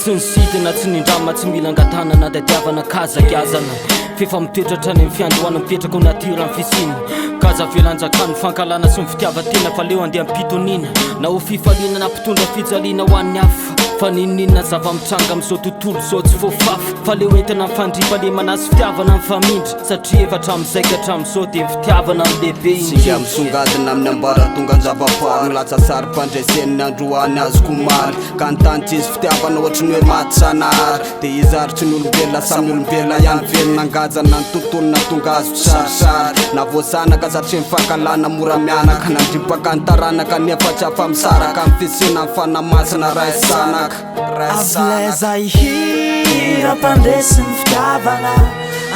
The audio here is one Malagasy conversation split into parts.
tsy nisidina tsy nindrama tsy mila angatanana da diavana kazakazana fefa mitoetratra ny fiandohana mipetraka ao natira ny fisina kaza velanjakano fankalana sy mifitiavatena fa leo andeha ampitonina na ho fifaliana na mpitondra fijaliana ho an'ny hafa fa nininina zava-mitranga am'izao tontolo zao tsy voafafa fa leo entina mifandrifa le manazy fitiavana mifamindra satria efa hatramin'izay ka hatramin'izao dia mifitiavana amin'ny lehibe singa misongadina amin'ny ambara tonga ny-java-paro latsa sary mpandraiseniny androany azo komary ka nytanytsy izy fitiavana ohatry ny hoe maty sanahary dia izaritry ny olombelona samy olombelona ihany velona angajana ny tontolo na tonga azo sarisary na voasanaka satria mifankalana mora mianaka nandripaka ny taranaka nefa tsy afa-misaraka amin'ny fisina amin'ny fanamasina ray sanaka Avleza ihira mpandresiny fitiavana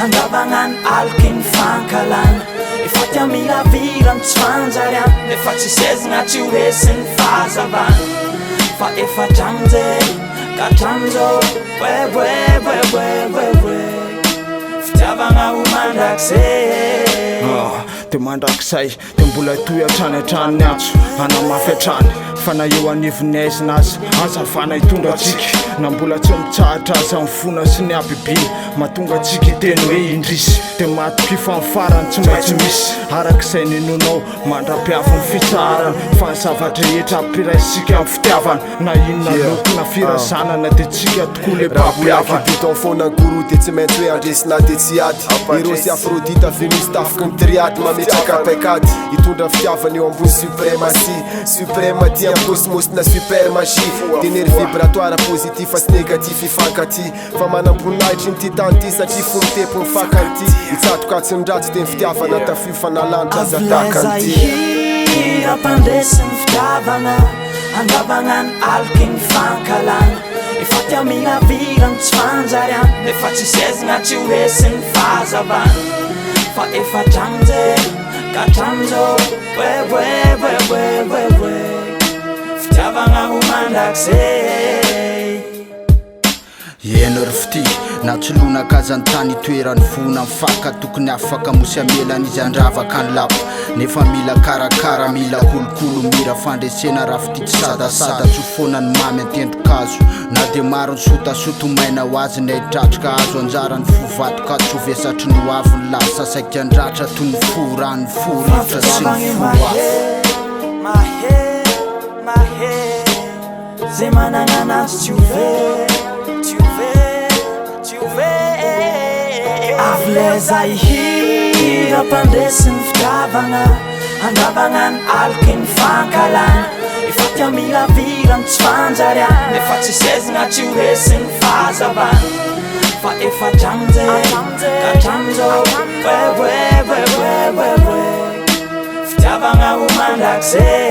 andavana ny aliky ny fankalana efa tia milavirany tsy fanjariana nefa tsy sezina tsy horesiny fahazavana fa efa hatramin'izay ka hatramin'izao bwebwebwebwebwe fitiavana ho mandrakizay dia mandrakizay dia mbola toy hatrany hatrany atso anamafy hatrany fa na eo anivony aizina azy azavana hitondra atsika na mbola tsy mitsahatra azy amin'ny fona sy ny abibiny mahatonga atsika hiteny hoe indrisy dia maty-pifa amin'ny farany tsy maintsy misy arak'izay ninonao mandra-piafy ny fitsarana fa ny zavatra etra ampiraisika amin'ny fitiavana na inona loko na firazanana dia tsika tokoa le mpapiavana Vitao foana goro dia tsy maintsy hoe andresina dia tsy ady Eros Afrodita Venus tafiky ny triady mametraka paikady hitondra fitiavana eo ambony supremacie suprematie amin'ny cosmos na supermagie tenery vibratoire positif sy négatif ifankaty fa manam-boninahitry ny ty tany ty satria fo mitempo mifakany ty hitsatoka tsy niratsy dia ny fitiavana tafio fanalanitra Avleza ihira mpandresiny fitiavana andavana ny aliky ny fankalana efa tia milavirany tsy fanjariana nefa tsy sezina tsy horesiny fahazavana fa efa hatramin'izay ka hatramin'izao bwebwebwebwebwe fitiavana ho mandrakizay eno ry fity natsolona kazany tany toerany vona mifaka tokony afaka mosy amelana izy andravaka ny lapa nefa mila karakara mila kolokolo mira fandresena raha fity tsy sadasada tsy foana ny mamy antendrokazo na dia maro ny sotasoto maina ho azy ny aitratrika azo anjara ny fovatoka tsy ho vesatry ny hoavy ny lasa saika andratra toy ny forany forivotra sy ny foafy zay manana anazy tsy Avleza ihira mpandresiny fitiavana andavana ny aliky ny fankalana efa tia milavirany tsy fanjariana nefa tsy sezina tsy horesiny fahazavana fa efa hatramin'izay ka hatramin'izao bwebwebwebwebwe fitiavana ho mandrakizay